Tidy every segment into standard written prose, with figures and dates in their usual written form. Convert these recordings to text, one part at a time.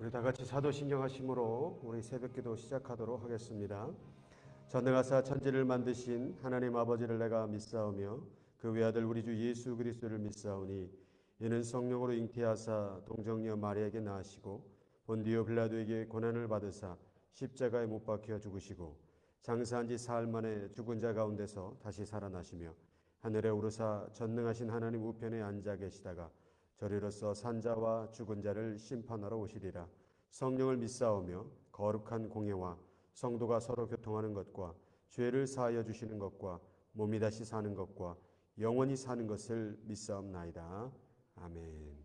우리 다 같이 사도신경 하심으로 우리 새벽기도 시작하도록 하겠습니다. 전능하사 천지를 만드신 하나님 아버지를 내가 믿사오며 그 외아들 우리 주 예수 그리스도를 믿사오니 이는 성령으로 잉태하사 동정녀 마리아에게 낳으시고 본디오 빌라도에게 고난을 받으사 십자가에 못 박혀 죽으시고 장사한 지 사흘 만에 죽은 자 가운데서 다시 살아나시며 하늘에 오르사 전능하신 하나님 우편에 앉아 계시다가 저리로서 산자와 죽은 자를 심판하러 오시리라. 성령을 믿사오며 거룩한 공예와 성도가 서로 교통하는 것과 죄를 사하여 주시는 것과 몸이 다시 사는 것과 영원히 사는 것을 믿사옵나이다. 아멘.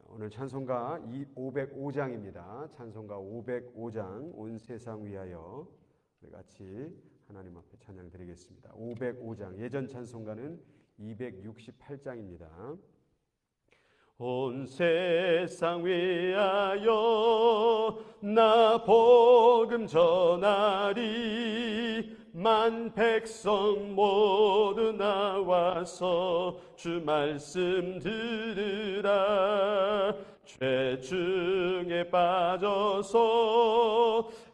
오늘 찬송가 505장입니다. 찬송가 505장 온 세상 위하여 우리 같이 하나님 앞에 찬양 드리겠습니다. 505장 예전 찬송가는 268장입니다. 온 세상 위하여 나 복음 전하리 만 백성 모두 나와서 주 말씀 들으라. 죄 중에 빠져서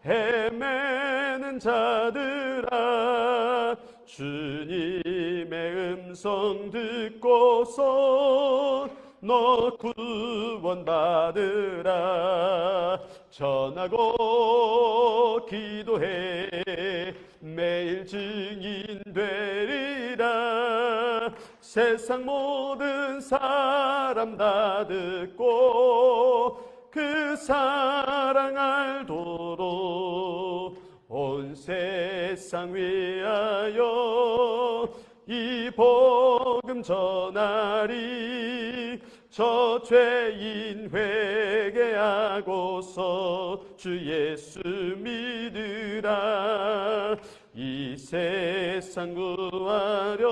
헤매는 자들아 주님의 음성 듣고서 너 구원 받으라. 전하고 기도해 매일 증인 되리라. 세상 모든 사람 다 듣고 그 사랑 알도록 온 세상 위하여 이 복음 전하리. 저 죄인 회개하고서 주 예수 믿으라. 이 세상 구하려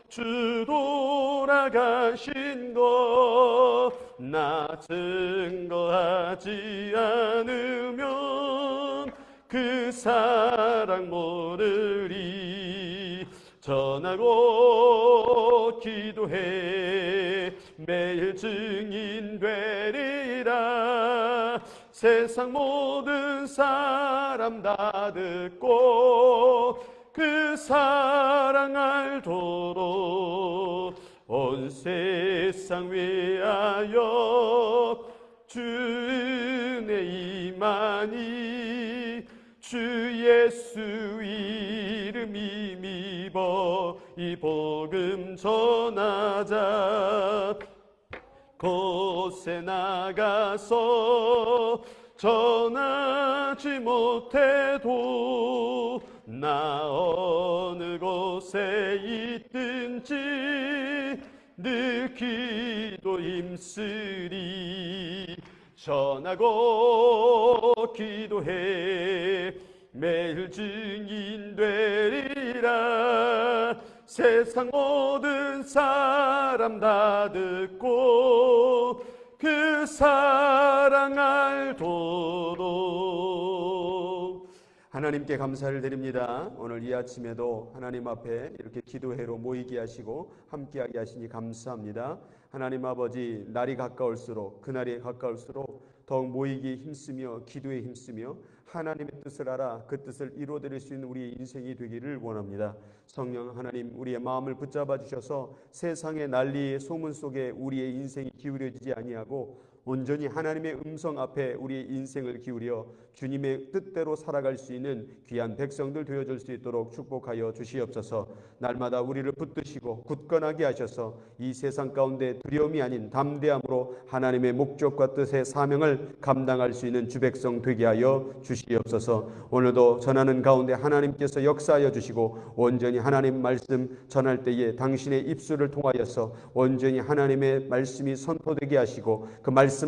주 돌아가신 것 나 증거하지 않으면 그 사랑 모르리. 전하고 기도해 매일 증인 되리라. 세상 모든 사람 다 듣고 그 사랑 알도록 온 세상 위하여 주 은혜 임하니 주 예수 이름 힘입어 이 복음 전하자. 곳에 나가서 전하지 못해도 나 어느 곳에 있든지 늘 기도 힘쓰리. 전하고 기도해 매일 증인 되리라. 세상 모든 사람 다 듣고 그 사랑 알도록. 하나님께 감사를 드립니다. 오늘 이 아침에도 하나님 앞에 이렇게 기도회로 모이게 하시고 함께하게 하시니 감사합니다. 하나님 아버지, 날이 가까울수록 그날이 가까울수록 더욱 모이기에 힘쓰며 기도에 힘쓰며 하나님의 뜻을 알아 그 뜻을 이루어드릴 수 있는 우리의 인생이 되기를 원합니다. 성령 하나님, 우리의 마음을 붙잡아 주셔서 세상의 난리의 소문 속에 우리의 인생이 기울여지지 아니하고 온전히 하나님의 음성 앞에 우리의 인생을 기울여 주님의 뜻대로 살아갈 수 있는 귀한 백성들 되어줄 수 있도록 축복하여 주시옵소서. 날마다 우리를 붙드시고 굳건하게 하셔서 이 세상 가운데 두려움이 아닌 담대함으로 하나님의 목적과 뜻의 사명을 감당할 수 있는 주백성 되게 하여 주시옵소서. 오늘도 전하는 가운데 하나님께서 역사하여 주시고 온전히 하나님 말씀 전할 때에 당신의 입술을 통하여서 온전히 하나님의 말씀이 선포되게 하시고 그 말씀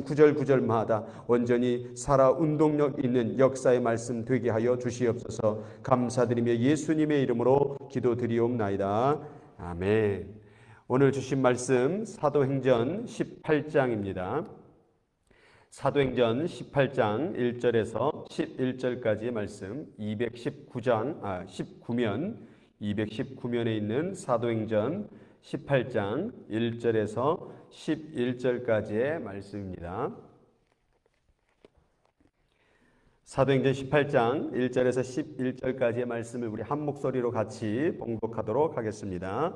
구절구절마다 온전히 살아 운동력 있는 역사의 말씀 되게 하여 주시옵소서. 감사드리며 예수님의 이름으로 기도드리옵나이다. 아멘. 오늘 주신 말씀 사도행전 18장입니다. 사도행전 18장 1절에서 11절까지의 말씀 19면 219면에 있는 사도행전 18장 1절에서 11절까지의 말씀입니다. 사도행전 18장 1절에서 11절까지의 말씀을 우리 한 목소리로 같이 봉독하도록 하겠습니다.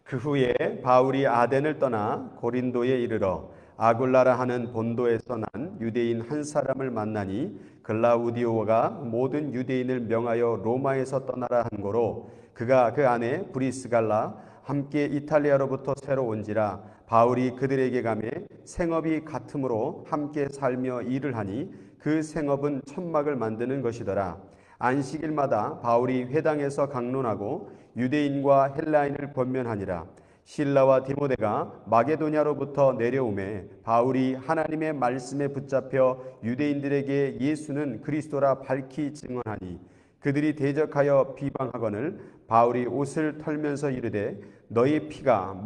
그 후에 바울이 아덴을 떠나 고린도에 이르러 아굴라라 하는 본도에서 난 유대인 한 사람을 만나니 글라우디오가 모든 유대인을 명하여 로마에서 떠나라 한 고로 그가 그 안에 브리스갈라 함께 이탈리아로부터 새로 온지라 바울이 그들에게 가매 생업이 같으므로 함께 살며 일을 하니 그 생업은 천막을 만드는 것이더라. 안식일마다 바울이 회당에서 강론하고 유대인과 헬라인을 권면하니라. 실라와 디모데가 마게도냐로부터 내려오매 바울이 하나님의 말씀에 붙잡혀 유대인들에게 예수는 그리스도라 밝히 증언하니 그들이 대적하여 비방하거늘 바울이 옷을 털면서 이르되 너희 피가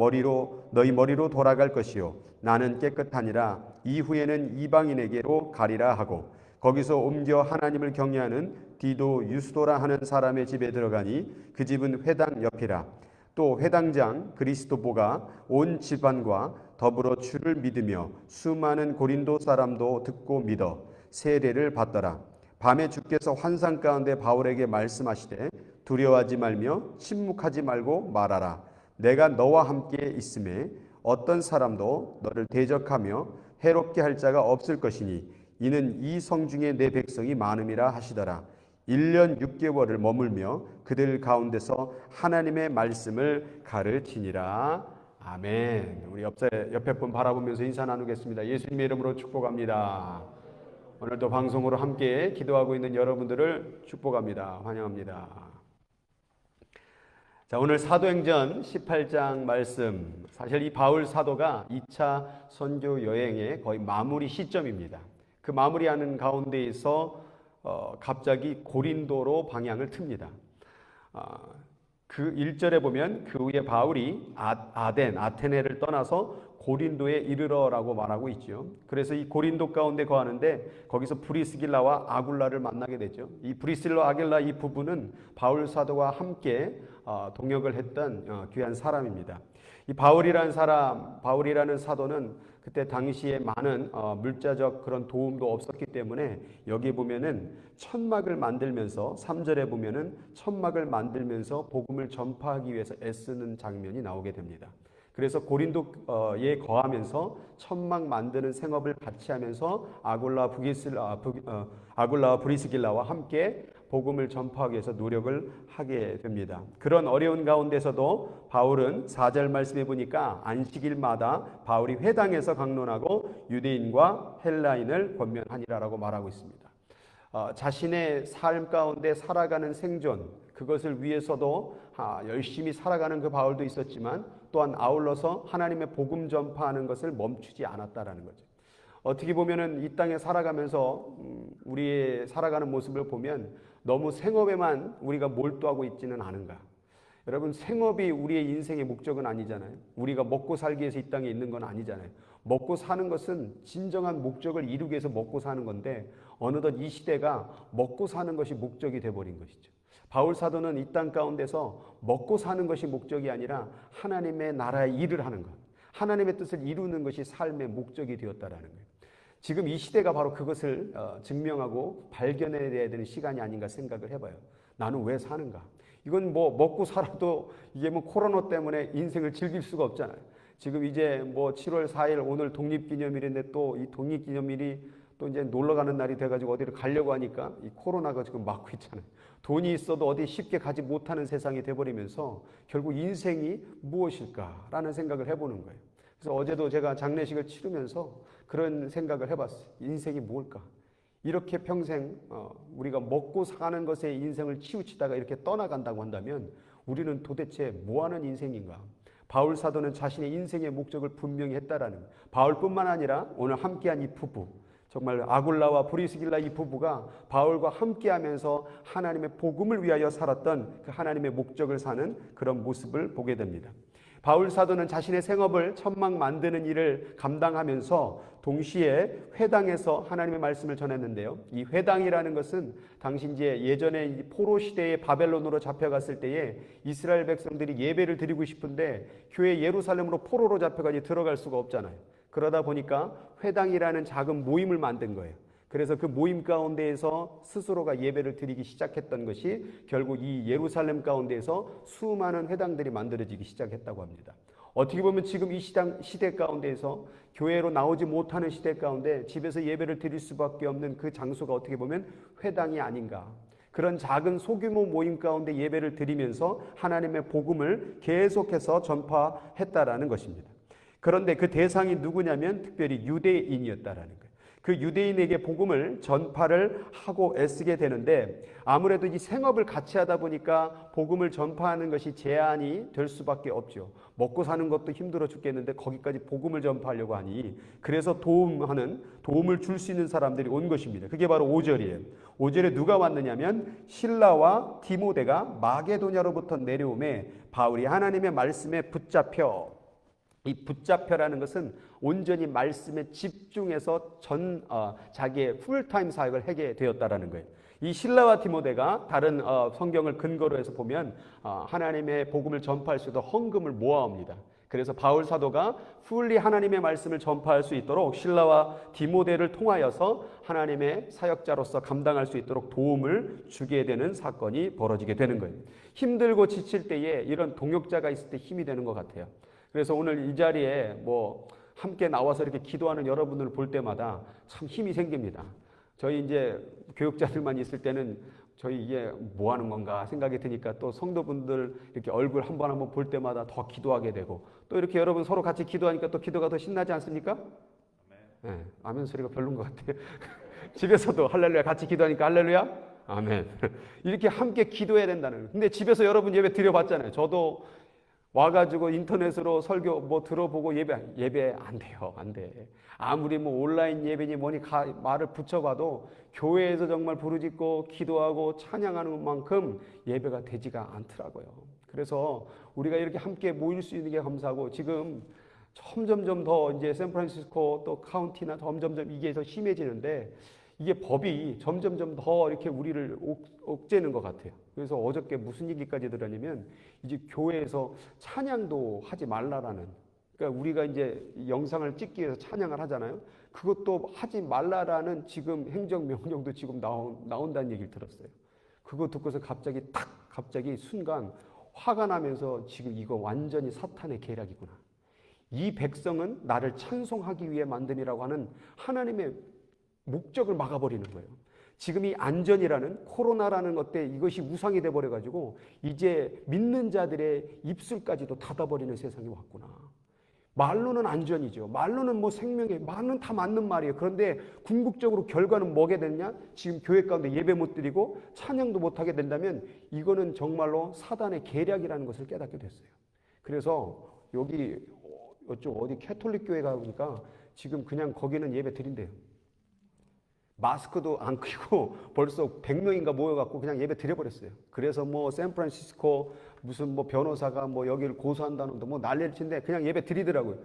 너희 머리로 돌아갈 것이요 나는 깨끗하니라. 이후에는 이방인에게로 가리라 하고 거기서 옮겨 하나님을 경외하는 디도 유스도라 하는 사람의 집에 들어가니 그 집은 회당 옆이라. 또 회당장 그리스도보가 온 집안과 더불어 주를 믿으며 수많은 고린도 사람도 듣고 믿어 세례를 받더라. 밤에 주께서 환상 가운데 바울에게 말씀하시되 두려워하지 말며 침묵하지 말고 말하라. 내가 너와 함께 있음에 어떤 사람도 너를 대적하며 해롭게 할 자가 없을 것이니 이는 이 성중에 내 백성이 많음이라 하시더라. 1년 6개월을 머물며 그들 가운데서 하나님의 말씀을 가르치니라. 아멘. 우리 옆에 분 바라보면서 인사 나누겠습니다. 예수님의 이름으로 축복합니다. 오늘도 방송으로 함께 기도하고 있는 여러분들을 축복합니다. 환영합니다. 자, 오늘 사도행전 18장 말씀, 사실 이 바울 사도가 2차 선교 여행의 거의 마무리 시점입니다. 그 마무리하는 가운데에서 갑자기 고린도로 방향을 틉니다. 그 1절에 보면 그 후에 바울이 아테네를 떠나서 고린도에 이르러라고 말하고 있죠. 그래서 이 고린도 가운데 거하는데 거기서 브리스길라와 아굴라를 만나게 되죠. 이 브리스길라 아굴라 이 부부는 바울 사도와 함께 동역을 했던 귀한 사람입니다. 이 바울이라는 사도는 그때 당시에 많은 물자적 그런 도움도 없었기 때문에 여기 보면은 천막을 만들면서 3절에 보면은 천막을 만들면서 복음을 전파하기 위해서 애쓰는 장면이 나오게 됩니다. 그래서 고린도에 거하면서 천막 만드는 생업을 같이 하면서 아굴라와 브리스길라와 함께 복음을 전파하기 위해서 노력을 하게 됩니다. 그런 어려운 가운데서도 바울은 4절 말씀해 보니까 안식일마다 바울이 회당에서 강론하고 유대인과 헬라인을 권면하니라라고 말하고 있습니다. 자신의 삶 가운데 살아가는 생존, 그것을 위해서도 열심히 살아가는 그 바울도 있었지만 또한 아울러서 하나님의 복음 전파하는 것을 멈추지 않았다라는 거죠. 어떻게 보면은 이 땅에 살아가면서 우리의 살아가는 모습을 보면 너무 생업에만 우리가 몰두하고 있지는 않은가. 여러분, 생업이 우리의 인생의 목적은 아니잖아요. 우리가 먹고 살기 위해서 이 땅에 있는 건 아니잖아요. 먹고 사는 것은 진정한 목적을 이루기 위해서 먹고 사는 건데 어느덧 이 시대가 먹고 사는 것이 목적이 되어버린 것이죠. 바울 사도는 이 땅 가운데서 먹고 사는 것이 목적이 아니라 하나님의 나라의 일을 하는 것, 하나님의 뜻을 이루는 것이 삶의 목적이 되었다라는 거예요. 지금 이 시대가 바로 그것을 증명하고 발견해야 되는 시간이 아닌가 생각을 해봐요. 나는 왜 사는가? 이건 뭐 먹고 살아도 이게 뭐 코로나 때문에 인생을 즐길 수가 없잖아요. 지금 이제 뭐 7월 4일 오늘 독립기념일인데 또 이 독립기념일이 또 이제 놀러 가는 날이 돼가지고 어디를 가려고 하니까 이 코로나가 지금 막고 있잖아요. 돈이 있어도 어디 쉽게 가지 못하는 세상이 돼버리면서 결국 인생이 무엇일까라는 생각을 해보는 거예요. 그래서 어제도 제가 장례식을 치르면서 그런 생각을 해봤어요. 인생이 뭘까? 이렇게 평생 우리가 먹고 사는 것에 인생을 치우치다가 이렇게 떠나간다고 한다면 우리는 도대체 뭐하는 인생인가? 바울 사도는 자신의 인생의 목적을 분명히 했다라는 거예요. 바울뿐만 아니라 오늘 함께한 이 부부, 정말 아굴라와 브리스길라 이 부부가 바울과 함께하면서 하나님의 복음을 위하여 살았던 그 하나님의 목적을 사는 그런 모습을 보게 됩니다. 바울 사도는 자신의 생업을 천막 만드는 일을 감당하면서 동시에 회당에서 하나님의 말씀을 전했는데요. 이 회당이라는 것은 당시 이제 예전에 포로 시대에 바벨론으로 잡혀갔을 때에 이스라엘 백성들이 예배를 드리고 싶은데 교회 예루살렘으로 포로로 잡혀가지 들어갈 수가 없잖아요. 그러다 보니까 회당이라는 작은 모임을 만든 거예요. 그래서 그 모임 가운데에서 스스로가 예배를 드리기 시작했던 것이 결국 이 예루살렘 가운데에서 수많은 회당들이 만들어지기 시작했다고 합니다. 어떻게 보면 지금 이 시대 가운데에서 교회로 나오지 못하는 시대 가운데 집에서 예배를 드릴 수밖에 없는 그 장소가 어떻게 보면 회당이 아닌가. 그런 작은 소규모 모임 가운데 예배를 드리면서 하나님의 복음을 계속해서 전파했다라는 것입니다. 그런데 그 대상이 누구냐면 특별히 유대인이었다라는 거예요. 그 유대인에게 복음을 전파를 하고 애쓰게 되는데 아무래도 이 생업을 같이 하다 보니까 복음을 전파하는 것이 제한이 될 수밖에 없죠. 먹고 사는 것도 힘들어 죽겠는데 거기까지 복음을 전파하려고 하니 그래서 도움을 줄 수 있는 사람들이 온 것입니다. 그게 바로 5절이에요. 5절에 누가 왔느냐면 실라와 디모데가 마게도냐로부터 내려오매 바울이 하나님의 말씀에 붙잡혀, 이 붙잡혀라는 것은 온전히 말씀에 집중해서 자기의 풀타임 사역을 하게 되었다라는 거예요. 이 실라와 디모데가 다른 성경을 근거로 해서 보면 하나님의 복음을 전파할 수 있도록 헌금을 모아옵니다. 그래서 바울 사도가 풀리 하나님의 말씀을 전파할 수 있도록 실라와 디모데를 통하여서 하나님의 사역자로서 감당할 수 있도록 도움을 주게 되는 사건이 벌어지게 되는 거예요. 힘들고 지칠 때에 이런 동역자가 있을 때 힘이 되는 것 같아요. 그래서 오늘 이 자리에 함께 나와서 이렇게 기도하는 여러분들을 볼 때마다 참 힘이 생깁니다. 저희 이제 교육자들만 있을 때는 저희 이게 뭐 하는 건가 생각이 드니까 또 성도분들 이렇게 얼굴 한 번 볼 때마다 더 기도하게 되고 또 이렇게 여러분 서로 같이 기도하니까 또 기도가 더 신나지 않습니까? 네, 아멘 소리가 별로인 것 같아요. 집에서도 할렐루야 같이 기도하니까 할렐루야 아멘. 이렇게 함께 기도해야 된다는 거예요. 근데 집에서 여러분 예배 드려봤잖아요. 저도 와가지고 인터넷으로 설교 들어보고 예배 안 돼요. 안 돼. 아무리 온라인 예배니 뭐니 말을 붙여봐도 교회에서 정말 부르짖고 기도하고 찬양하는 것만큼 예배가 되지가 않더라고요. 그래서 우리가 이렇게 함께 모일 수 있는 게 감사하고 지금 점점점 더 이제 샌프란시스코 또 카운티나 점점점 이게 더 심해지는데 이게 법이 점점점 더 이렇게 우리를 옥죄는 것 같아요. 그래서 어저께 무슨 얘기까지 들었냐면 이제 교회에서 찬양도 하지 말라라는, 그러니까 우리가 이제 영상을 찍기 위해서 찬양을 하잖아요. 그것도 하지 말라라는 지금 행정명령도 지금 나온다는 얘기를 들었어요. 그거 듣고서 갑자기 순간 화가 나면서 지금 이거 완전히 사탄의 계략이구나. 이 백성은 나를 찬송하기 위해 만듦이라고 하는 하나님의 목적을 막아버리는 거예요. 지금 이 안전이라는 코로나라는 것 때 이것이 우상이 돼버려가지고 이제 믿는 자들의 입술까지도 닫아버리는 세상이 왔구나. 말로는 안전이죠. 말로는 생명에 말은 다 맞는 말이에요. 그런데 궁극적으로 결과는 뭐게 되느냐? 지금 교회 가운데 예배 못 드리고 찬양도 못 하게 된다면 이거는 정말로 사단의 계략이라는 것을 깨닫게 됐어요. 그래서 여기 어디 캐톨릭 교회 가보니까 지금 그냥 거기는 예배 드린대요. 마스크도 안 끼고 벌써 100명인가 모여갖고 그냥 예배 드려버렸어요. 그래서 샌프란시스코 무슨 변호사가 여기를 고소한다는데 난리를 치는데 그냥 예배 드리더라고요.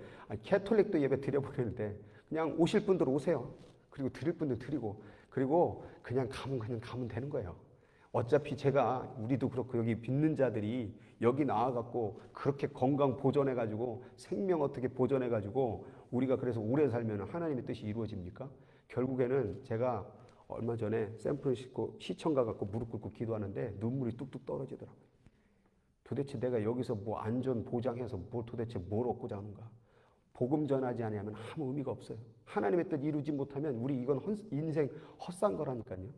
캐톨릭도 예배 드려버리는데 그냥 오실 분들 오세요. 그리고 드릴 분들 드리고 그리고 그냥 가면 되는 거예요. 어차피 우리도 그렇고 여기 믿는 자들이 여기 나와갖고 그렇게 건강 보존해가지고 생명 어떻게 보존해가지고 우리가 그래서 오래 살면 하나님의 뜻이 이루어집니까? 결국에는 제가 얼마 전에 샌프란시스코 시청 가갖고 무릎 꿇고 기도하는데 눈물이 뚝뚝 떨어지더라고요. 도대체 내가 여기서 안전 보장해서 도대체 뭘 얻고자 하는가? 복음 전하지 않으면 아무 의미가 없어요. 하나님의 뜻 이루지 못하면 우리 이건 인생 헛산 거라니까요.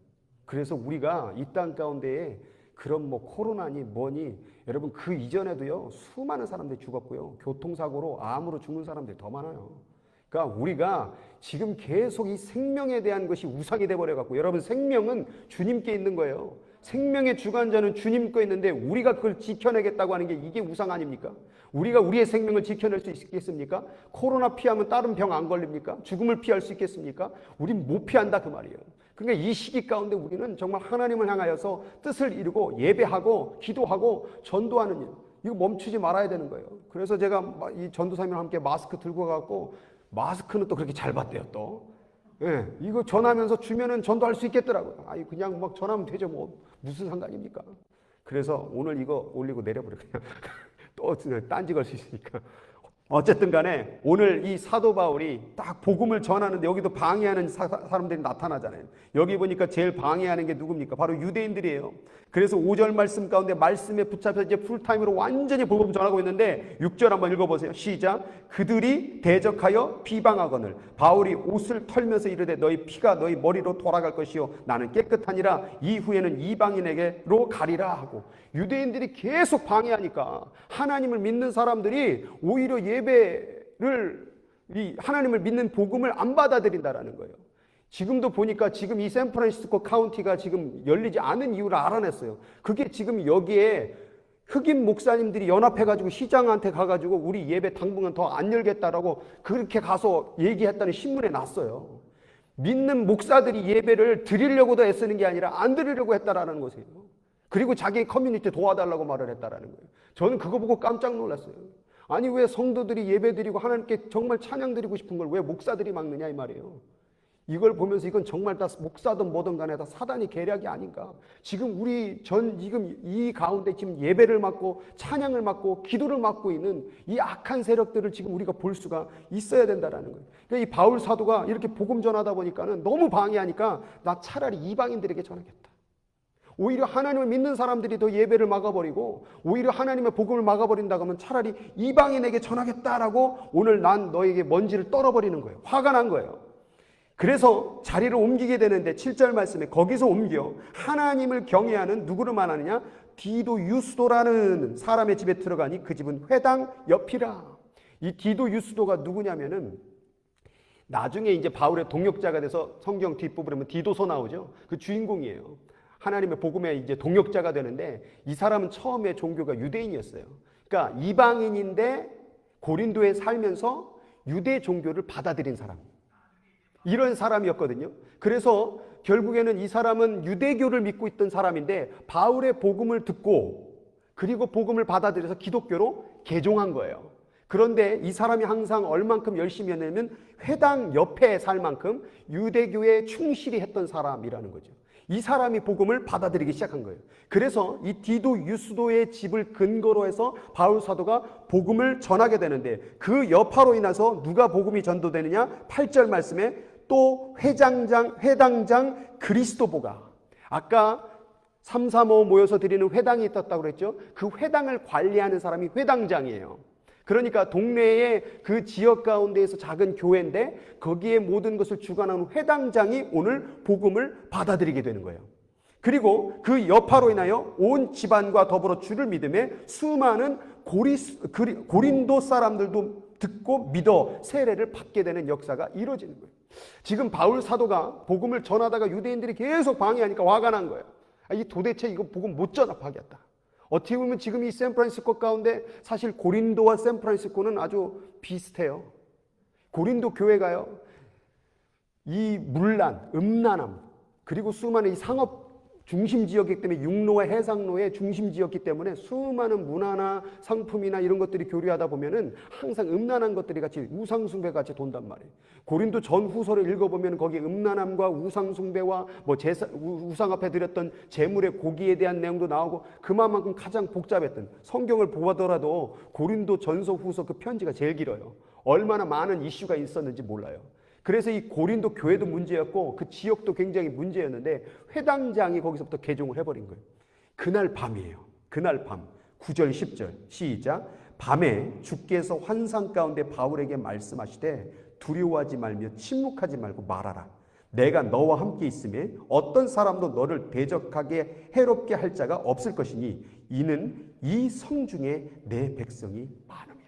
그래서 우리가 이 땅 가운데에 그런 코로나니 뭐니 여러분 그 이전에도요 수많은 사람들이 죽었고요. 교통사고로 암으로 죽는 사람들이 더 많아요. 그러니까 우리가 지금 계속 이 생명에 대한 것이 우상이 돼버려갖고 여러분 생명은 주님께 있는 거예요. 생명의 주관자는 주님 거 있는데 우리가 그걸 지켜내겠다고 하는 게 이게 우상 아닙니까? 우리가 우리의 생명을 지켜낼 수 있겠습니까? 코로나 피하면 다른 병 안 걸립니까? 죽음을 피할 수 있겠습니까? 우린 못 피한다 그 말이에요. 그러니까 이 시기 가운데 우리는 정말 하나님을 향하여서 뜻을 이루고 예배하고 기도하고 전도하는 일, 이거 멈추지 말아야 되는 거예요. 그래서 제가 이 전도사님과 함께 마스크 들고 가고 마스크는 또 그렇게 잘 받대요 또. 예, 이거 전하면서 주면은 전도할 수 있겠더라고요. 아니 그냥 막 전하면 되죠 뭐 무슨 상관입니까? 그래서 오늘 이거 올리고 내려버려 그냥 또 딴지 걸 수 있으니까. 어쨌든 간에 오늘 이 사도 바울이 딱 복음을 전하는데 여기도 방해하는 사람들이 나타나잖아요. 여기 보니까 제일 방해하는 게 누굽니까? 바로 유대인들이에요. 그래서 5절 말씀 가운데 말씀에 붙잡혀서 이제 풀타임으로 완전히 복음 전하고 있는데 6절 한번 읽어보세요. 시작. 그들이 대적하여 비방하거늘 바울이 옷을 털면서 이르되 너희 피가 너희 머리로 돌아갈 것이요 나는 깨끗하니라 이후에는 이방인에게로 가리라 하고 유대인들이 계속 방해하니까 하나님을 믿는 사람들이 오히려 예배를 이 하나님을 믿는 복음을 안 받아들인다라는 거예요. 지금도 보니까 지금 이 샌프란시스코 카운티가 지금 열리지 않은 이유를 알아냈어요. 그게 지금 여기에 흑인 목사님들이 연합해가지고 시장한테 가가지고 우리 예배 당분간 더 안 열겠다라고 그렇게 가서 얘기했다는 신문에 났어요. 믿는 목사들이 예배를 드리려고도 애쓰는 게 아니라 안 드리려고 했다라는 것이에요. 그리고 자기 커뮤니티 도와달라고 말을 했다라는 거예요. 저는 그거 보고 깜짝 놀랐어요. 아니 왜 성도들이 예배 드리고 하나님께 정말 찬양 드리고 싶은 걸 왜 목사들이 막느냐 이 말이에요. 이걸 보면서 이건 정말 다 목사든 뭐든 간에 다 사단의 계략이 아닌가. 지금 지금 이 가운데 지금 예배를 맡고 찬양을 맡고 기도를 맡고 있는 이 악한 세력들을 지금 우리가 볼 수가 있어야 된다라는 거예요. 그러니까 이 바울 사도가 이렇게 복음 전하다 보니까는 너무 방해하니까 나 차라리 이방인들에게 전하겠다. 오히려 하나님을 믿는 사람들이 더 예배를 막아버리고 오히려 하나님의 복음을 막아버린다고 하면 차라리 이방인에게 전하겠다라고 오늘 난 너에게 먼지를 떨어버리는 거예요. 화가 난 거예요. 그래서 자리를 옮기게 되는데 7절 말씀에 거기서 옮겨 하나님을 경외하는 누구를 말하느냐? 디도 유스도라는 사람의 집에 들어가니 그 집은 회당 옆이라. 이 디도 유스도가 누구냐면은 나중에 이제 바울의 동역자가 돼서 성경 뒷부분에 보면 디도서 나오죠. 그 주인공이에요. 하나님의 복음의 이제 동역자가 되는데 이 사람은 처음에 종교가 유대인이었어요. 그러니까 이방인인데 고린도에 살면서 유대 종교를 받아들인 사람. 이런 사람이었거든요. 그래서 결국에는 이 사람은 유대교를 믿고 있던 사람인데 바울의 복음을 듣고 그리고 복음을 받아들여서 기독교로 개종한 거예요. 그런데 이 사람이 항상 얼만큼 열심히 했냐면 회당 옆에 살 만큼 유대교에 충실히 했던 사람이라는 거죠. 이 사람이 복음을 받아들이기 시작한 거예요. 그래서 이 디도 유스도의 집을 근거로 해서 바울 사도가 복음을 전하게 되는데 그 여파로 인해서 누가 복음이 전도되느냐? 8절 말씀에 또 회당장 그리스도보가 아까 335 모여서 드리는 회당이 있었다고 그랬죠. 그 회당을 관리하는 사람이 회당장이에요. 그러니까 동네의 그 지역 가운데에서 작은 교회인데 거기에 모든 것을 주관하는 회당장이 오늘 복음을 받아들이게 되는 거예요. 그리고 그 여파로 인하여 온 집안과 더불어 주를 믿음에 수많은 고린도 사람들도 듣고 믿어 세례를 받게 되는 역사가 이루어지는 거예요. 지금 바울 사도가 복음을 전하다가 유대인들이 계속 방해하니까 화가 난 거예요. 이 도대체 이거 복음 못 전하겠다. 어떻게 보면 지금 이 샌프란시스코 가운데 사실 고린도와 샌프란시스코는 아주 비슷해요. 고린도 교회가요, 이 문란, 음란함, 그리고 수많은 이 상업 중심 지역이기 때문에 육로와 해상로의 중심 지역이기 때문에 수많은 문화나 상품이나 이런 것들이 교류하다 보면은 항상 음란한 것들이 같이 우상숭배 같이 돈단 말이에요. 고린도 전후서를 읽어보면 거기에 음란함과 우상숭배와 뭐 우상 앞에 드렸던 제물의 고기에 대한 내용도 나오고 그만큼 가장 복잡했던 성경을 보더라도 고린도 전서 후서 그 편지가 제일 길어요. 얼마나 많은 이슈가 있었는지 몰라요. 그래서 이 고린도 교회도 문제였고 그 지역도 굉장히 문제였는데 회당장이 거기서부터 개종을 해버린 거예요. 그날 밤이에요. 그날 밤 9절 10절 시작. 밤에 주께서 환상 가운데 바울에게 말씀하시되 두려워하지 말며 침묵하지 말고 말하라. 내가 너와 함께 있음에 어떤 사람도 너를 대적하게 해롭게 할 자가 없을 것이니 이는 이 성 중에 내 백성이 많음이라.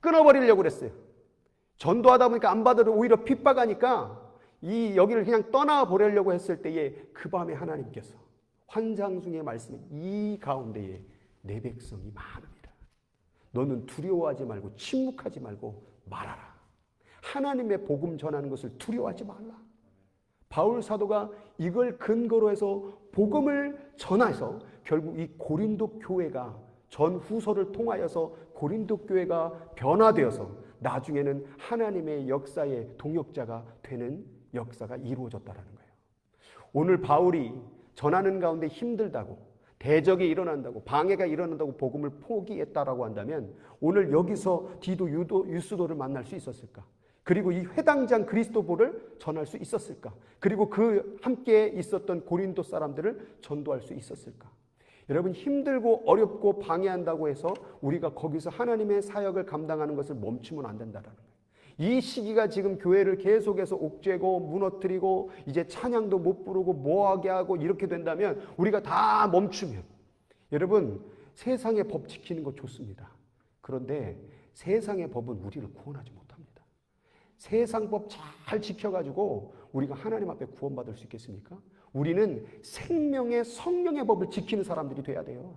끊어버리려고 그랬어요. 전도하다 보니까 안 받아도 오히려 핍박하니까 여기를 그냥 떠나보려고 했을 때에 그 밤에 하나님께서 환상 중에 말씀해 이 가운데에 내 백성이 많음이라. 너는 두려워하지 말고 침묵하지 말고 말하라. 하나님의 복음 전하는 것을 두려워하지 말라. 바울 사도가 이걸 근거로 해서 복음을 전해서 결국 이 고린도 교회가 전후서를 통하여서 고린도 교회가 변화되어서 나중에는 하나님의 역사의 동역자가 되는 역사가 이루어졌다는 거예요. 오늘 바울이 전하는 가운데 힘들다고, 대적이 일어난다고, 방해가 일어난다고 복음을 포기했다라고 한다면 오늘 여기서 디도, 유도, 유스도를 만날 수 있었을까? 그리고 이 회당장 그리스도보를 전할 수 있었을까? 그리고 그 함께 있었던 고린도 사람들을 전도할 수 있었을까? 여러분, 힘들고 어렵고 방해한다고 해서 우리가 거기서 하나님의 사역을 감당하는 것을 멈추면 안 된다는 거예요. 이 시기가 지금 교회를 계속해서 옥죄고 무너뜨리고 이제 찬양도 못 부르고 뭐하게 하고 이렇게 된다면 우리가 다 멈추면, 여러분, 세상의 법 지키는 거 좋습니다. 그런데 세상의 법은 우리를 구원하지 못합니다. 세상 법 잘 지켜가지고 우리가 하나님 앞에 구원받을 수 있겠습니까? 우리는 생명의 성령의 법을 지키는 사람들이 돼야 돼요.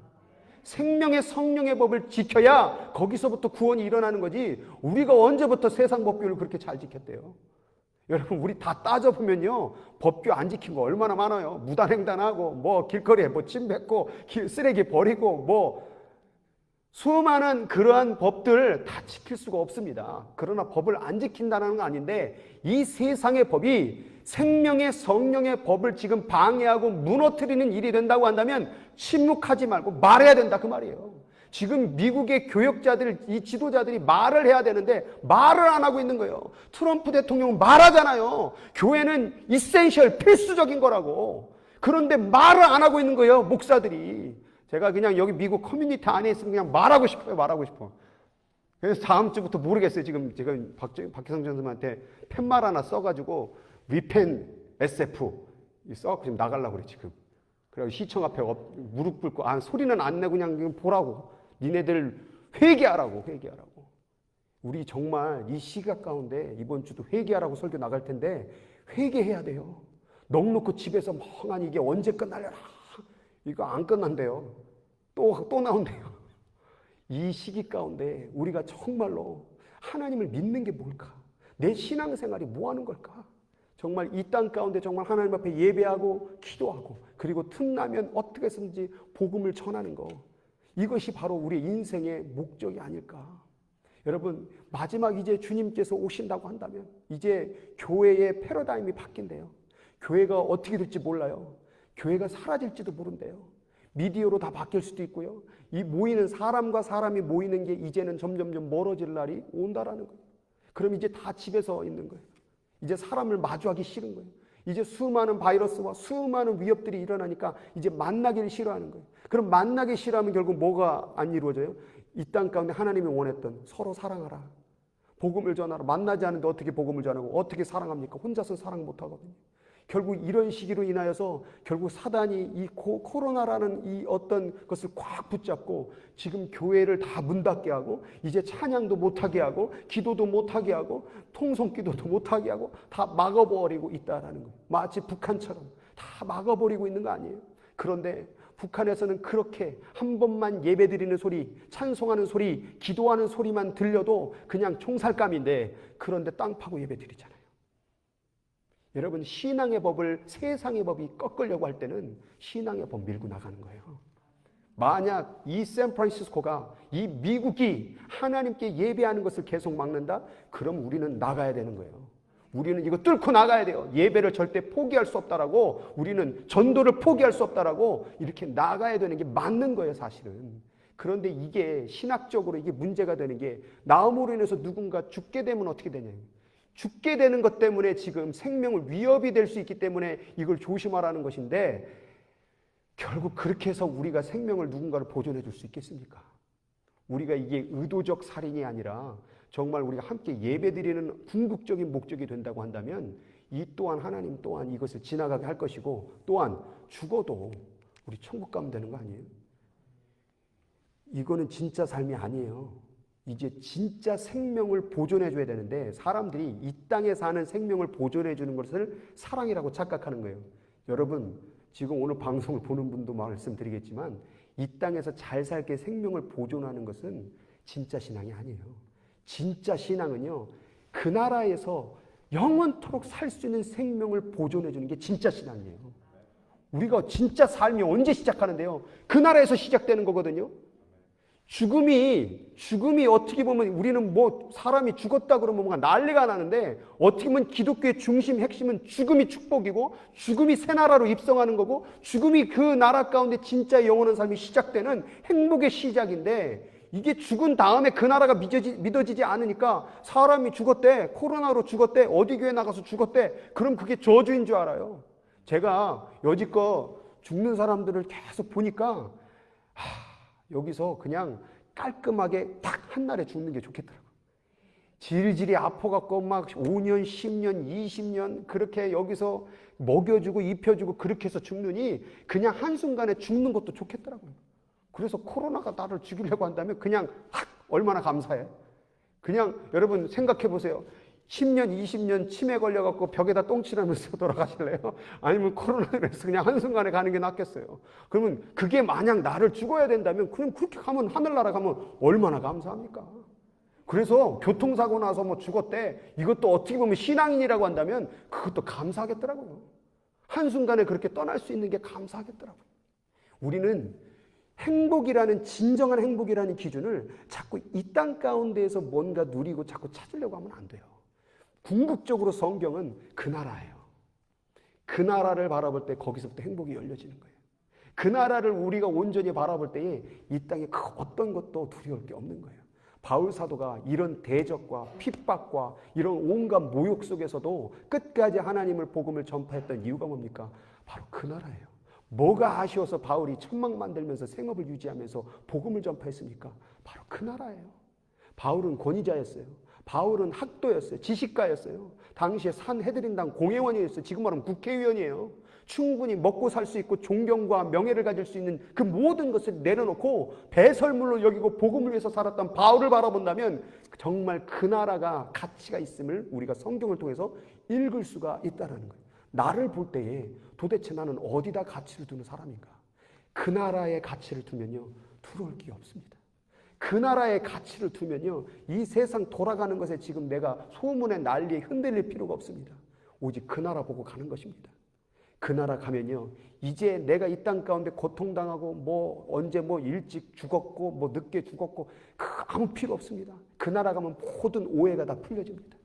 생명의 성령의 법을 지켜야 거기서부터 구원이 일어나는 거지, 우리가 언제부터 세상 법규를 그렇게 잘 지켰대요? 여러분, 우리 다 따져보면요, 법규 안 지킨 거 얼마나 많아요. 무단횡단하고 뭐 길거리에 뭐 침 뱉고 쓰레기 버리고 뭐 수많은 그러한 법들 다 지킬 수가 없습니다. 그러나 법을 안 지킨다는 건 아닌데, 이 세상의 법이 생명의 성령의 법을 지금 방해하고 무너뜨리는 일이 된다고 한다면 침묵하지 말고 말해야 된다, 그 말이에요. 지금 미국의 교역자들, 이 지도자들이 말을 해야 되는데 말을 안 하고 있는 거예요. 트럼프 대통령은 말하잖아요. 교회는 이센셜, 필수적인 거라고. 그런데 말을 안 하고 있는 거예요, 목사들이. 제가 그냥 여기 미국 커뮤니티 안에 있으면 그냥 말하고 싶어요, 말하고 싶어. 그래서 다음 주부터 모르겠어요. 지금 제가 박혜성 전사님한테 팻말 하나 써가지고 리펜 SF 써 지금 나가려고 그래 지금. 그래서 시청 앞에 무릎 꿇고, 소리는 안 내고 그냥 보라고. 니네들 회개하라고. 우리 정말 이 시각 가운데 이번 주도 회개하라고 설교 나갈 텐데 회개해야 돼요. 넉넉히 집에서 멍하니 이게 언제 끝날려나, 이거 안 끝난대요. 또 나온대요. 이 시기 가운데 우리가 정말로 하나님을 믿는 게 뭘까? 내 신앙생활이 뭐 하는 걸까? 정말 이 땅 가운데 정말 하나님 앞에 예배하고 기도하고, 그리고 틈나면 어떻게 해서든지 복음을 전하는 거, 이것이 바로 우리 인생의 목적이 아닐까? 여러분, 마지막 이제 주님께서 오신다고 한다면 이제 교회의 패러다임이 바뀐대요. 교회가 어떻게 될지 몰라요. 교회가 사라질지도 모른대요. 미디어로 다 바뀔 수도 있고요. 이 모이는 사람과 사람이 모이는 게 이제는 점점점 멀어질 날이 온다라는 거예요. 그럼 이제 다 집에서 있는 거예요. 이제 사람을 마주하기 싫은 거예요. 이제 수많은 바이러스와 수많은 위협들이 일어나니까 이제 만나기를 싫어하는 거예요. 그럼 만나기 싫어하면 결국 뭐가 안 이루어져요? 이 땅 가운데 하나님이 원했던 서로 사랑하라, 복음을 전하라. 만나지 않는데 어떻게 복음을 전하고 어떻게 사랑합니까? 혼자서 사랑 못하거든요. 결국 이런 시기로 인하여서 결국 사단이 이 코로나라는 이 어떤 것을 꽉 붙잡고 지금 교회를 다 문 닫게 하고, 이제 찬양도 못하게 하고, 기도도 못하게 하고, 통성기도도 못하게 하고, 다 막아버리고 있다라는 거예요. 마치 북한처럼 다 막아버리고 있는 거 아니에요? 그런데 북한에서는 그렇게 한 번만 예배드리는 소리, 찬송하는 소리, 기도하는 소리만 들려도 그냥 총살감인데, 그런데 땅 파고 예배드리잖아요. 여러분, 신앙의 법을 세상의 법이 꺾으려고 할 때는 신앙의 법 밀고 나가는 거예요. 만약 이 샌프란시스코가, 이 미국이 하나님께 예배하는 것을 계속 막는다? 그럼 우리는 나가야 되는 거예요. 우리는 이거 뚫고 나가야 돼요. 예배를 절대 포기할 수 없다라고, 우리는 전도를 포기할 수 없다라고 이렇게 나가야 되는 게 맞는 거예요, 사실은. 그런데 이게 신학적으로 이게 문제가 되는 게, 나음으로 인해서 누군가 죽게 되면 어떻게 되냐요. 죽게 되는 것 때문에 지금 생명을 위협이 될 수 있기 때문에 이걸 조심하라는 것인데, 결국 그렇게 해서 우리가 생명을 누군가를 보존해 줄 수 있겠습니까? 우리가 이게 의도적 살인이 아니라 정말 우리가 함께 예배드리는 궁극적인 목적이 된다고 한다면, 이 또한 하나님 또한 이것을 지나가게 할 것이고, 또한 죽어도 우리 천국 가면 되는 거 아니에요? 이거는 진짜 삶이 아니에요. 이제 진짜 생명을 보존해 줘야 되는데, 사람들이 이 땅에 사는 생명을 보존해 주는 것을 사랑이라고 착각하는 거예요. 여러분, 지금 오늘 방송을 보는 분도 말씀드리겠지만, 이 땅에서 잘 살게 생명을 보존하는 것은 진짜 신앙이 아니에요. 진짜 신앙은요, 그 나라에서 영원토록 살 수 있는 생명을 보존해 주는 게 진짜 신앙이에요. 우리가 진짜 삶이 언제 시작하는데요? 그 나라에서 시작되는 거거든요. 죽음이 어떻게 보면 우리는 뭐 사람이 죽었다 그러면 뭔가 난리가 나는데 어떻게 보면 기독교의 중심 핵심은 죽음이 축복이고 죽음이 새 나라로 입성하는 거고 죽음이 그 나라 가운데 진짜 영원한 삶이 시작되는 행복의 시작인데 이게 죽은 다음에 그 나라가 믿어지지 않으니까 사람이 죽었대, 코로나로 죽었대, 어디 교회 나가서 죽었대, 그럼 그게 저주인 줄 알아요. 제가 여지껏 죽는 사람들을 계속 보니까 여기서 그냥 깔끔하게 딱 한 날에 죽는 게 좋겠더라고요. 질질이 아파갖고 막 5년, 10년, 20년 그렇게 여기서 먹여주고 입혀주고 그렇게 해서 죽느니 그냥 한순간에 죽는 것도 좋겠더라고요. 그래서 코로나가 나를 죽이려고 한다면 그냥 얼마나 감사해. 그냥 여러분 생각해 보세요. 10년, 20년 치매 걸려갖고 벽에다 똥칠하면서 돌아가실래요? 아니면 코로나로 해서 그냥 한순간에 가는 게 낫겠어요? 그러면 그게 만약 나를 죽어야 된다면 그냥 그렇게 가면 하늘나라 가면 얼마나 감사합니까? 그래서 교통사고 나서 뭐 죽었대. 이것도 어떻게 보면 신앙인이라고 한다면 그것도 감사하겠더라고요. 한순간에 그렇게 떠날 수 있는 게 감사하겠더라고요. 우리는 행복이라는 진정한 행복이라는 기준을 자꾸 이 땅 가운데에서 뭔가 누리고 자꾸 찾으려고 하면 안 돼요. 궁극적으로 성경은 그 나라예요. 그 나라를 바라볼 때 거기서부터 행복이 열려지는 거예요. 그 나라를 우리가 온전히 바라볼 때에 이 땅에 그 어떤 것도 두려울 게 없는 거예요. 바울 사도가 이런 대적과 핍박과 이런 온갖 모욕 속에서도 끝까지 하나님을 복음을 전파했던 이유가 뭡니까? 바로 그 나라예요. 뭐가 아쉬워서 바울이 천막 만들면서 생업을 유지하면서 복음을 전파했습니까? 바로 그 나라예요. 바울은 권위자였어요. 바울은 학도였어요. 지식가였어요. 당시에 산헤드린당 공회원이었어요. 지금 말하면 국회의원이에요. 충분히 먹고 살 수 있고 존경과 명예를 가질 수 있는 그 모든 것을 내려놓고 배설물로 여기고 복음을 위해서 살았던 바울을 바라본다면 정말 그 나라가 가치가 있음을 우리가 성경을 통해서 읽을 수가 있다는 거예요. 나를 볼 때에 도대체 나는 어디다 가치를 두는 사람인가? 그 나라의 가치를 두면요 두려울 게 없습니다. 그 나라의 가치를 두면요 이 세상 돌아가는 것에 지금 내가 소문에 난리에 흔들릴 필요가 없습니다. 오직 그 나라 보고 가는 것입니다. 그 나라 가면요 이제 내가 이 땅 가운데 고통당하고 뭐 언제 뭐 일찍 죽었고 뭐 늦게 죽었고 아무 필요 없습니다. 그 나라 가면 모든 오해가 다 풀려집니다.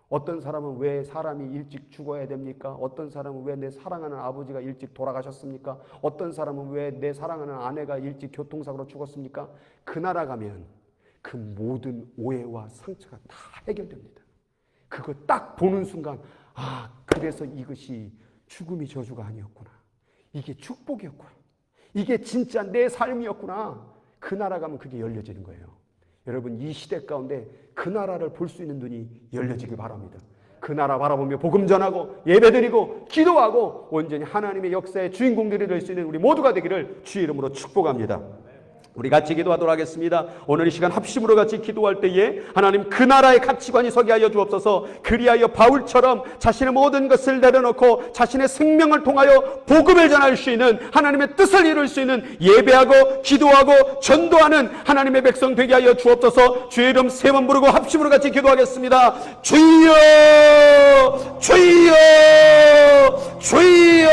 어떤 사람은 왜 사람이 일찍 죽어야 됩니까? 어떤 사람은 왜 내 사랑하는 아버지가 일찍 돌아가셨습니까? 어떤 사람은 왜 내 사랑하는 아내가 일찍 교통사고로 죽었습니까? 그 나라 가면 그 모든 오해와 상처가 다 해결됩니다. 그거 딱 보는 순간 그래서 이것이 죽음이 저주가 아니었구나. 이게 축복이었구나. 이게 진짜 내 삶이었구나. 그 나라 가면 그게 열려지는 거예요. 여러분 이 시대 가운데 그 나라를 볼 수 있는 눈이 열려지길 바랍니다. 그 나라 바라보며 복음 전하고 예배드리고 기도하고 온전히 하나님의 역사의 주인공들이 될 수 있는 우리 모두가 되기를 주의 이름으로 축복합니다. 우리 같이 기도하도록 하겠습니다. 오늘 이 시간 합심으로 같이 기도할 때에 하나님 그 나라의 가치관이 서게 하여 주옵소서. 그리하여 바울처럼 자신의 모든 것을 내려놓고 자신의 생명을 통하여 복음을 전할 수 있는 하나님의 뜻을 이룰 수 있는 예배하고 기도하고 전도하는 하나님의 백성 되게 하여 주옵소서. 주의 이름 세 번 부르고 합심으로 같이 기도하겠습니다. 주여 주여 주여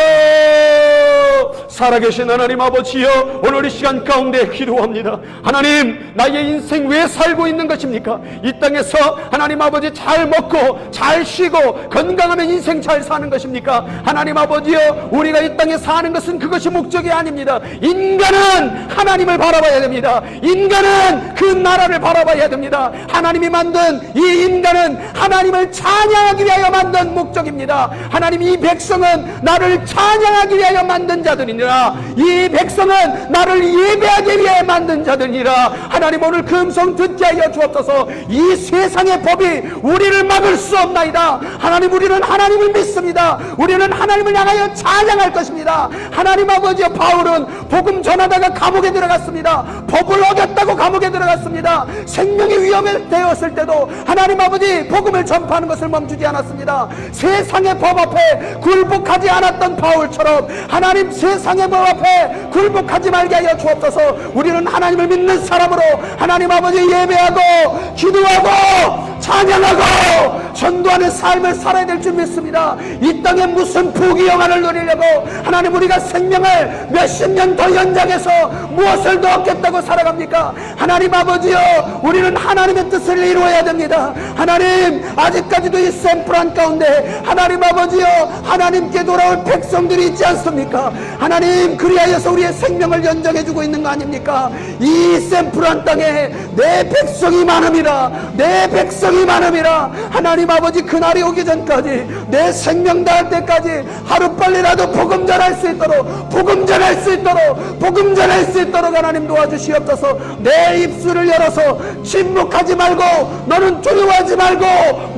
살아계신 하나님 아버지여 오늘 이 시간 가운데 기도합니다. 하나님 나의 인생 왜 살고 있는 것입니까? 이 땅에서 하나님 아버지 잘 먹고 잘 쉬고 건강하면 인생 잘 사는 것입니까? 하나님 아버지여 우리가 이 땅에 사는 것은 그것이 목적이 아닙니다. 인간은 하나님을 바라봐야 됩니다. 인간은 그 나라를 바라봐야 됩니다. 하나님이 만든 이 인간은 하나님을 찬양하기 위하여 만든 목적입니다. 하나님 이 백성은 나를 찬양하기 위하여 만든 자들이니라. 이 백성은 나를 예배하기 위해 만든 자들이라. 하나님 오늘 그 음성 듣게 하여 주옵소서. 이 세상의 법이 우리를 막을 수 없나이다. 하나님 우리는 하나님을 믿습니다. 우리는 하나님을 향하여 찬양할 것입니다. 하나님 아버지여 바울은 복음 전하다가 감옥에 들어갔습니다. 법을 어겼다고 감옥에 들어갔습니다. 생명이 위험에 되었을 때도 하나님 아버지 복음을 전파하는 것을 멈추지 않았습니다. 세상의 법 앞에 굴복하지 않았던 바울처럼 하나님 세상의 세상의 법 앞에 굴복하지 말게 하여 주옵소서. 우리는 하나님을 믿는 사람으로 하나님 아버지 예배하고 기도하고 찬양하고 전도하는 삶을 살아야 될 줄 믿습니다. 이 땅에 무슨 부귀영화를 누리려고 하나님 우리가 생명을 몇십 년 더 연장해서 무엇을 더 얻겠다고 살아갑니까? 하나님 아버지여, 우리는 하나님의 뜻을 이루어야 됩니다. 하나님, 아직까지도 이 샘플한 가운데 하나님 아버지여, 하나님께 돌아올 백성들이 있지 않습니까? 하나님, 그리하여서 우리의 생명을 연장해주고 있는 거 아닙니까? 이 샘플한 땅에 내 백성이 많음이라, 내 백성이 많음이라. 하나님 아버지, 그날이 오기 전까지 내 생명 다할 때까지 하루빨리라도 복음 전할 수 있도록, 복음 전할 수 있도록, 복음 전할 수 있도록 하나님 도와주시옵소서. 내 입술을 열어서 침묵하지 말고, 너는 조용하지 말고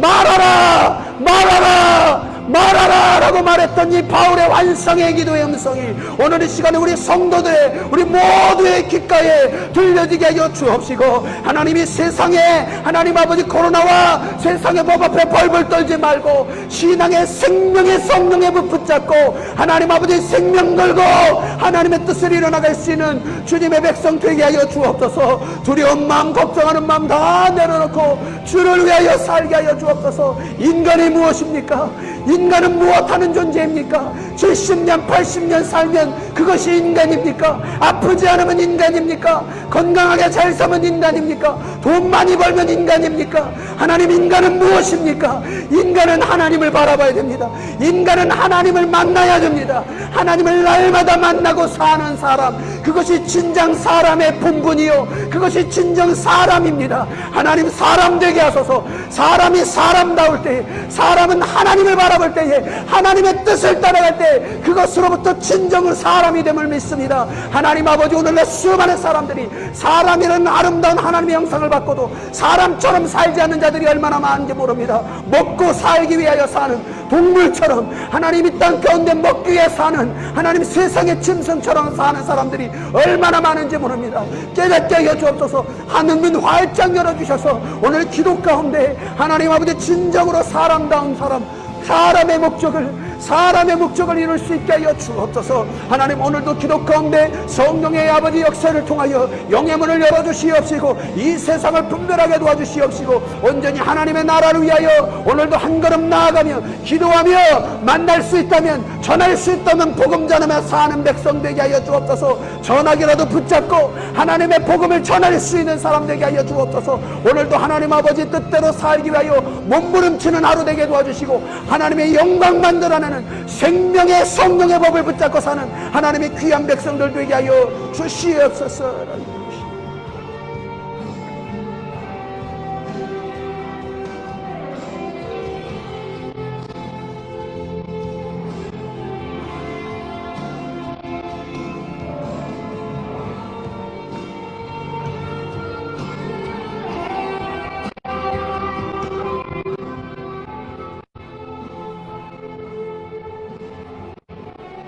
말하라, 말하라, 말하라 라고 말했던 이 바울의 환상의 기도의 음성이 오늘 이 시간에 우리 성도들의, 우리 모두의 귓가에 들려지게 하여 주옵시고, 하나님이 세상에 하나님 아버지 코로나와 세상의 법 앞에 벌벌 떨지 말고 신앙의 생명의 성령에 붙잡고 하나님 아버지 생명 걸고 하나님의 뜻을 이뤄나갈 수 있는 주님의 백성 되게 하여 주옵소서. 두려운 마음, 걱정하는 마음 다 내려놓고 주를 위하여 살게 하여 주옵소서. 인간이 무엇입니까? 인간은 무엇하는 존재입니까? 70년 80년 살면 그것이 인간입니까? 아프지 않으면 인간입니까? 건강하게 잘 사면 인간입니까? 돈 많이 벌면 인간입니까? 하나님, 인간은 무엇입니까? 인간은 하나님을 바라봐야 됩니다. 인간은 하나님을 만나야 됩니다. 하나님을 날마다 만나고 사는 사람, 그것이 진정 사람의 본분이요, 그것이 진정 사람입니다. 하나님, 사람 되게 하소서. 사람이 사람다울 때, 사람은 하나님을 바라볼 때에, 하나님의 뜻을 따라갈 때 그것으로부터 진정으로 사람이 됨을 믿습니다. 하나님 아버지, 오늘날 수많은 사람들이 사람이라는 아름다운 하나님의 형상을 받고도 사람처럼 살지 않는 자들이 얼마나 많은지 모릅니다. 먹고 살기 위하여 사는 동물처럼, 하나님 이 땅 가운데 먹기 위해 사는, 하나님 세상의 짐승처럼 사는 사람들이 얼마나 많은지 모릅니다. 깨닫게 하여 주옵소서. 하늘문 활짝 열어주셔서 오늘 기도 가운데 하나님 아버지 진정으로 사람다운 사람, 사람의 목적을 이룰 수 있게 하여 주옵소서. 하나님, 오늘도 기도 가운데 성령의 아버지 역사를 통하여 영의 문을 열어주시옵시고 이 세상을 분별하게 도와주시옵시고 온전히 하나님의 나라를 위하여 오늘도 한 걸음 나아가며 기도하며 만날 수 있다면, 전할 수 있다면 복음 전하며 사는 백성 되게 하여 주옵소서. 전하기라도 붙잡고 하나님의 복음을 전할 수 있는 사람 되게 하여 주옵소서. 오늘도 하나님 아버지 뜻대로 살기 위하여 몸부림치는 하루 되게 도와주시고 하나님의 영광만 드러내는 생명의 성령의 법을 붙잡고 사는 하나님의 귀한 백성들 되게 하여 주시옵소서.